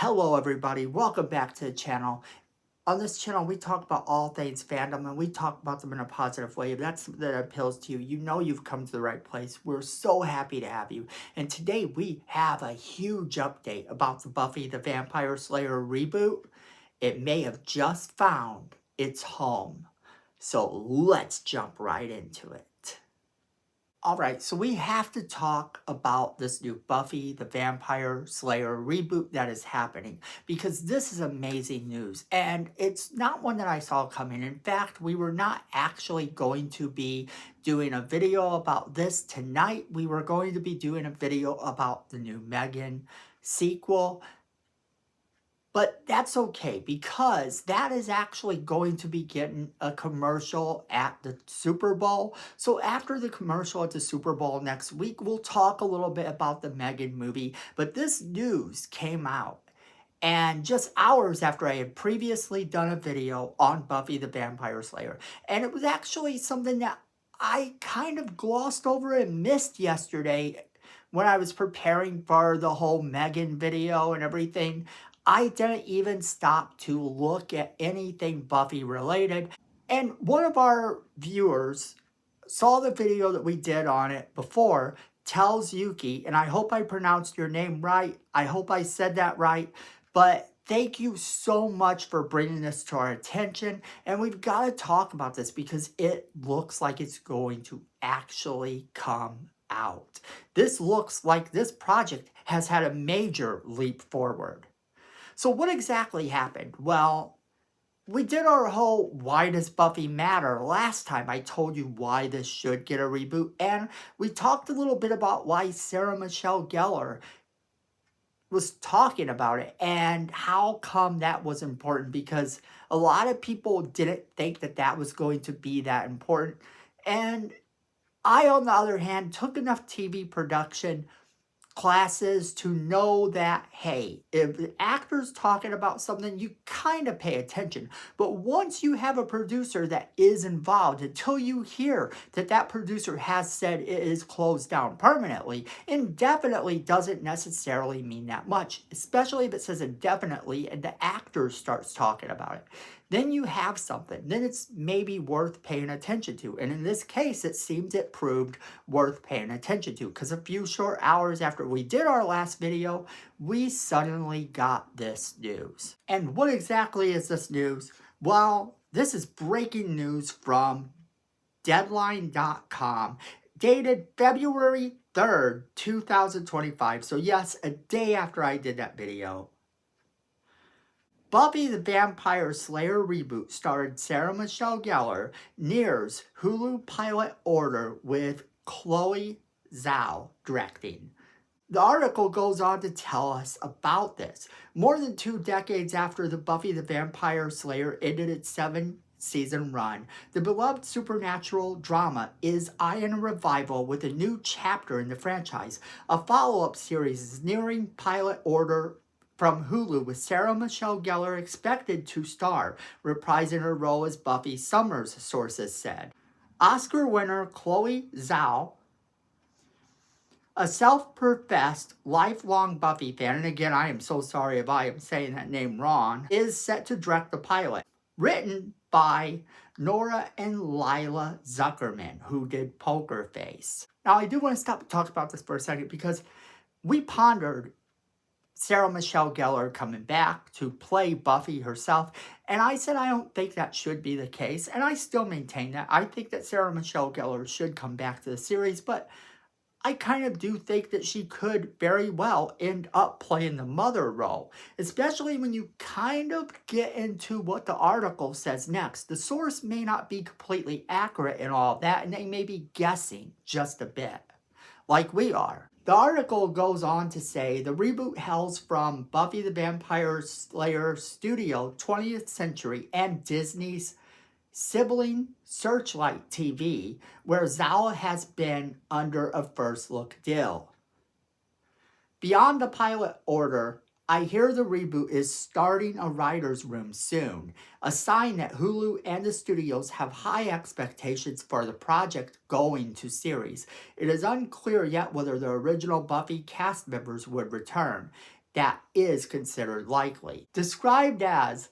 Hello everybody, welcome back to the channel. On this channel, we talk about all things fandom and we talk about them in a positive way. If that's something that appeals to you, you know you've come to the right place. We're so happy to have you. And today we have a huge update about the Buffy the Vampire Slayer reboot. It may have just found its home. So let's jump right into it. Alright, so we have to talk about this new Buffy the Vampire Slayer reboot that is happening because this is amazing news and it's not one that I saw coming. In fact, we were not actually going to be doing a video about this tonight. We were going to be doing a video about the new Megan sequel. But that's okay because that is actually going to be getting a commercial at the Super Bowl. So after the commercial at the Super Bowl next week, we'll talk a little bit about the Megan movie. But this news came out and just hours after I had previously done a video on Buffy the Vampire Slayer. And it was actually something that I kind of glossed over and missed yesterday when I was preparing for the whole Megan video and everything. I didn't even stop to look at anything Buffy related. And one of our viewers saw the video that we did on it before, tells Yuki, and I hope I pronounced your name right. I hope I said that right. But thank you so much for bringing this to our attention. And we've got to talk about this because it looks like it's going to actually come out. This looks like this project has had a major leap forward. So what exactly happened? Well, we did our whole why does Buffy matter last time. I told you why this should get a reboot. And we talked a little bit about why Sarah Michelle Gellar was talking about it and how come that was important, because a lot of people didn't think that that was going to be that important. And I, on the other hand, took enough TV production classes to know that, hey, if the actor's talking about something, you kind of pay attention. But once you have a producer that is involved, until you hear that that producer has said it is closed down permanently, indefinitely doesn't necessarily mean that much, especially if it says indefinitely and the actor starts talking about it. Then you have something. Then it's maybe worth paying attention to. And in this case, it seems it proved worth paying attention to, because a few short hours after we did our last video, we suddenly got this news. And what exactly is this news? Well, this is breaking news from Deadline.com, dated February 3rd, 2025. So yes, a day after I did that video. Buffy the Vampire Slayer reboot starring Sarah Michelle Gellar nears Hulu pilot order with Chloe Zhao directing. The article goes on to tell us about this. More than 2 decades after the Buffy the Vampire Slayer ended its 7-season run, the beloved supernatural drama is eyeing a revival with a new chapter in the franchise. A follow-up series is nearing pilot order from Hulu, with Sarah Michelle Gellar expected to star, reprising her role as Buffy Summers, sources said. Oscar winner Chloe Zhao, a self-professed lifelong Buffy fan, and again, I am so sorry if I am saying that name wrong, is set to direct the pilot. Written by Nora and Lila Zuckerman, who did Poker Face. Now, I do want to stop and talk about this for a second because we pondered Sarah Michelle Gellar coming back to play Buffy herself. And I said I don't think that should be the case. And I still maintain that. I think that Sarah Michelle Gellar should come back to the series. But I kind of do think that she could very well end up playing the mother role. Especially when you kind of get into what the article says next. The source may not be completely accurate in all of that. And they may be guessing just a bit. Like we are. The article goes on to say the reboot hails from Buffy the Vampire Slayer studio 20th Century and Disney's sibling Searchlight TV, where Zhao has been under a first look deal. Beyond the pilot order, I hear the reboot is starting a writer's room soon, a sign that Hulu and the studios have high expectations for the project going to series. It is unclear yet whether the original Buffy cast members would return. that is considered likely. Described as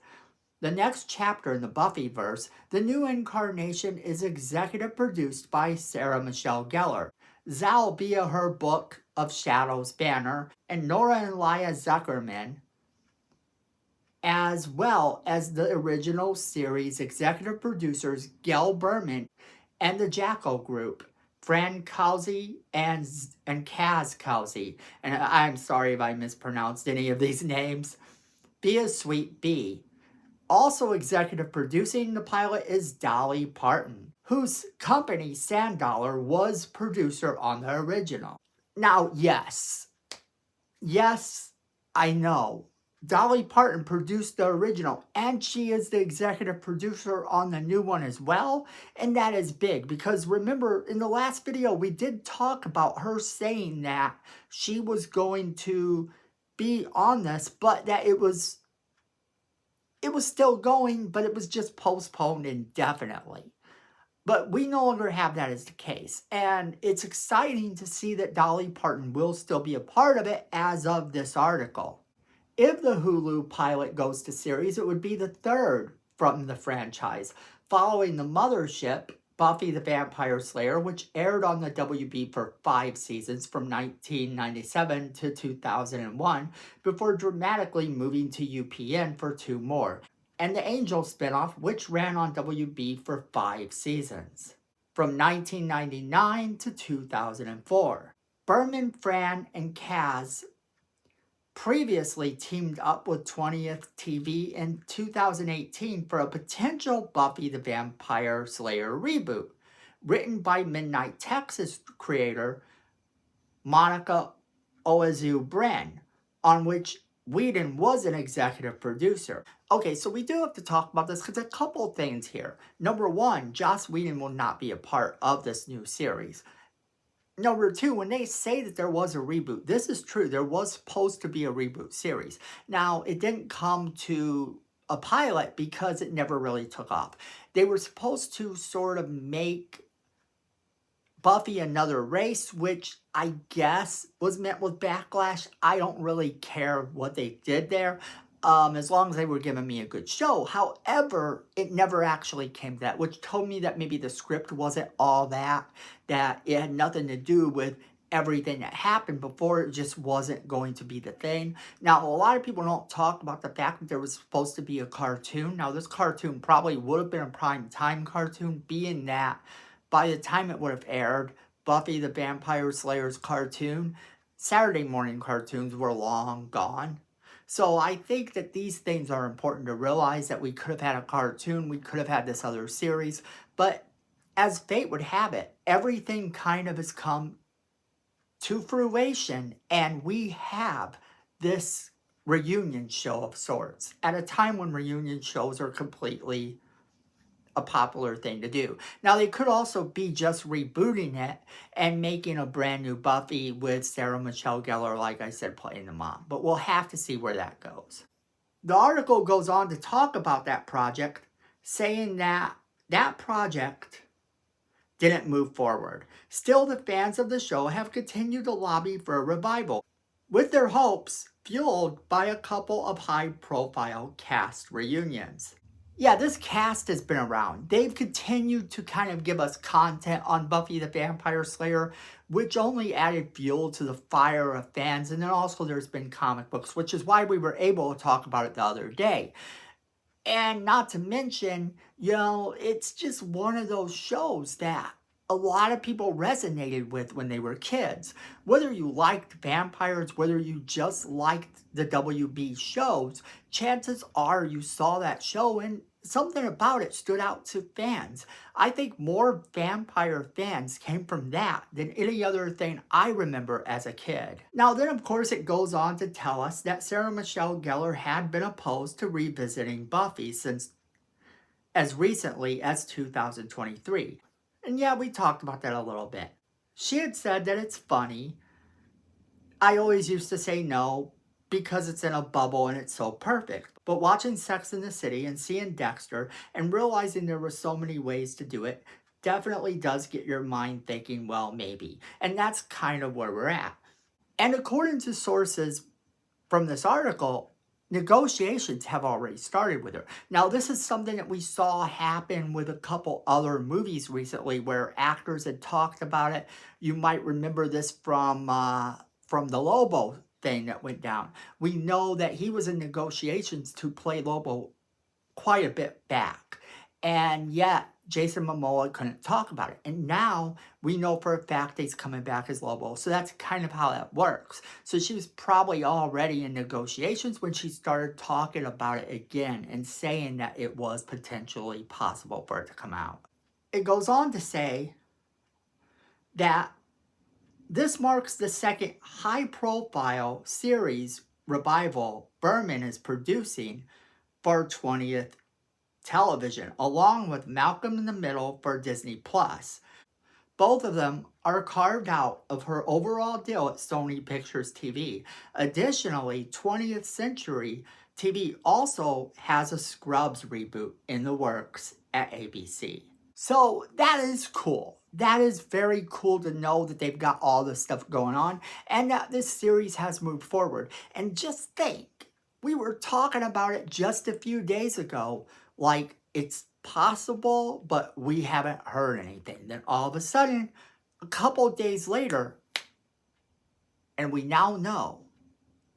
the next chapter in the Buffyverse, the new incarnation is executive produced by Sarah Michelle Gellar, Zal via her book of Shadows banner, and Nora and Laya Zuckerman, as well as the original series executive producers Gail Berman and the Jackal Group, Fran Cousy and Kaz Cousy. And I'm sorry if I mispronounced any of these names. Be a Sweet Bee. Also executive producing the pilot is Dolly Parton, whose company Sand Dollar was producer on the original. Now, yes, I know. Dolly Parton produced the original, and she is the executive producer on the new one as well. And that is big because remember, in the last video, we did talk about her saying that she was going to be on this, but that it was still going, but it was just postponed indefinitely. But we no longer have that as the case. And it's exciting to see that Dolly Parton will still be a part of it as of this article. If the Hulu pilot goes to series, it would be the third from the franchise, following the mothership, Buffy the Vampire Slayer, which aired on the WB for 5 seasons from 1997 to 2001, before dramatically moving to UPN for 2 more, and the Angel spinoff, which ran on WB for 5 seasons, from 1999 to 2004. Berman, Fran, and Kaz previously teamed up with 20th TV in 2018 for a potential Buffy the Vampire Slayer reboot, written by Midnight Texas creator Monica Oizu-Bren, on which Whedon was an executive producer. Okay, so we do have to talk about this because a couple things here. Number one, Joss Whedon will not be a part of this new series. Number two, when they say that there was a reboot, this is true. There was supposed to be a reboot series. Now, it didn't come to a pilot because it never really took off. They were supposed to sort of make Buffy another race, which I guess was met with backlash. I don't really care what they did there. As long as they were giving me a good show. However, it never actually came to that, which told me that maybe the script wasn't all that it had nothing to do with everything that happened before. It just wasn't going to be the thing. Now, a lot of people don't talk about the fact that there was supposed to be a cartoon. Now, this cartoon probably would have been a prime time cartoon, being that by the time it would have aired, Buffy the Vampire Slayer's cartoon, Saturday morning cartoons were long gone. So I think that these things are important to realize, that we could have had a cartoon, we could have had this other series, but as fate would have it, everything kind of has come to fruition, and we have this reunion show of sorts at a time when reunion shows are completely a popular thing to do. Now, they could also be just rebooting it and making a brand new Buffy with Sarah Michelle Gellar, like I said, playing the mom. But we'll have to see where that goes. The article goes on to talk about that project, saying that that project didn't move forward. Still, the fans of the show have continued to lobby for a revival, with their hopes fueled by a couple of high-profile cast reunions. Yeah, this cast has been around. They've continued to kind of give us content on Buffy the Vampire Slayer, which only added fuel to the fire of fans. And then also there's been comic books, which is why we were able to talk about it the other day. And not to mention, it's just one of those shows that a lot of people resonated with when they were kids. Whether you liked vampires, whether you just liked the WB shows, chances are you saw that show and something about it stood out to fans. I think more vampire fans came from that than any other thing I remember as a kid. Now then, of course, it goes on to tell us that Sarah Michelle Gellar had been opposed to revisiting Buffy since as recently as 2023. And yeah, we talked about that a little bit. She had said that it's funny. I always used to say no because it's in a bubble and it's so perfect. But watching Sex in the City and seeing Dexter and realizing there were so many ways to do it definitely does get your mind thinking, well, maybe. And that's kind of where we're at. And according to sources, from this article, negotiations have already started with her. Now, this is something that we saw happen with a couple other movies recently where actors had talked about it. You might remember this from the Lobo thing that went down. We know that he was in negotiations to play Lobo quite a bit back. And yet, Jason Momoa couldn't talk about it. And now we know for a fact he's coming back as Lobo. So that's kind of how that works. So she was probably already in negotiations when she started talking about it again and saying that it was potentially possible for it to come out. It goes on to say that this marks the second high-profile series revival Berman is producing for 20th television, along with Malcolm in the Middle for Disney Plus. Both of them are carved out of her overall deal at Sony Pictures TV. Additionally, 20th Century TV also has a Scrubs reboot in the works at ABC. So that is cool. That is very cool to know that they've got all this stuff going on and that this series has moved forward. And just think, we were talking about it just a few days ago, like it's possible, but we haven't heard anything. Then all of a sudden, a couple days later, and we now know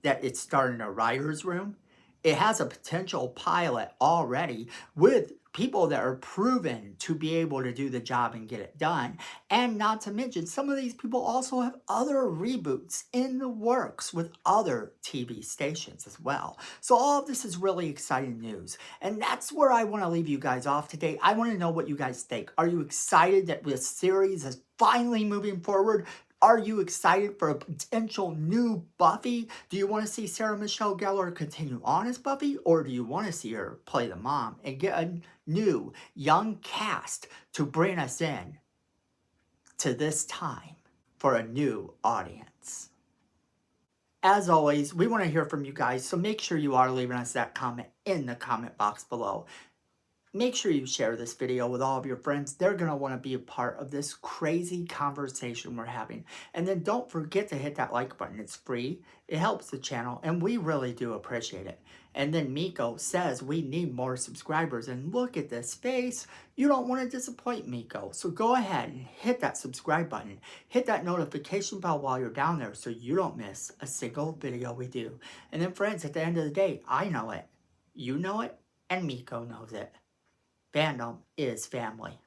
that it's starting a writer's room. It has a potential pilot already with people that are proven to be able to do the job and get it done. And not to mention, some of these people also have other reboots in the works with other TV stations as well. So all of this is really exciting news. And that's where I want to leave you guys off today. I want to know what you guys think. Are you excited that this series is finally moving forward? Are you excited for a potential new Buffy? Do you want to see Sarah Michelle Gellar continue on as Buffy? Or do you want to see her play the mom and get a new, young cast to bring us in to this time for a new audience? As always, we want to hear from you guys, so make sure you are leaving us that comment in the comment box below. Make sure you share this video with all of your friends. They're going to want to be a part of this crazy conversation we're having. And then don't forget to hit that like button. It's free. It helps the channel, and we really do appreciate it. And then Miko says we need more subscribers. And look at this face. You don't want to disappoint Miko. So go ahead and hit that subscribe button. Hit that notification bell while you're down there so you don't miss a single video we do. And then friends, at the end of the day, I know it. You know it. And Miko knows it. Fandom is family.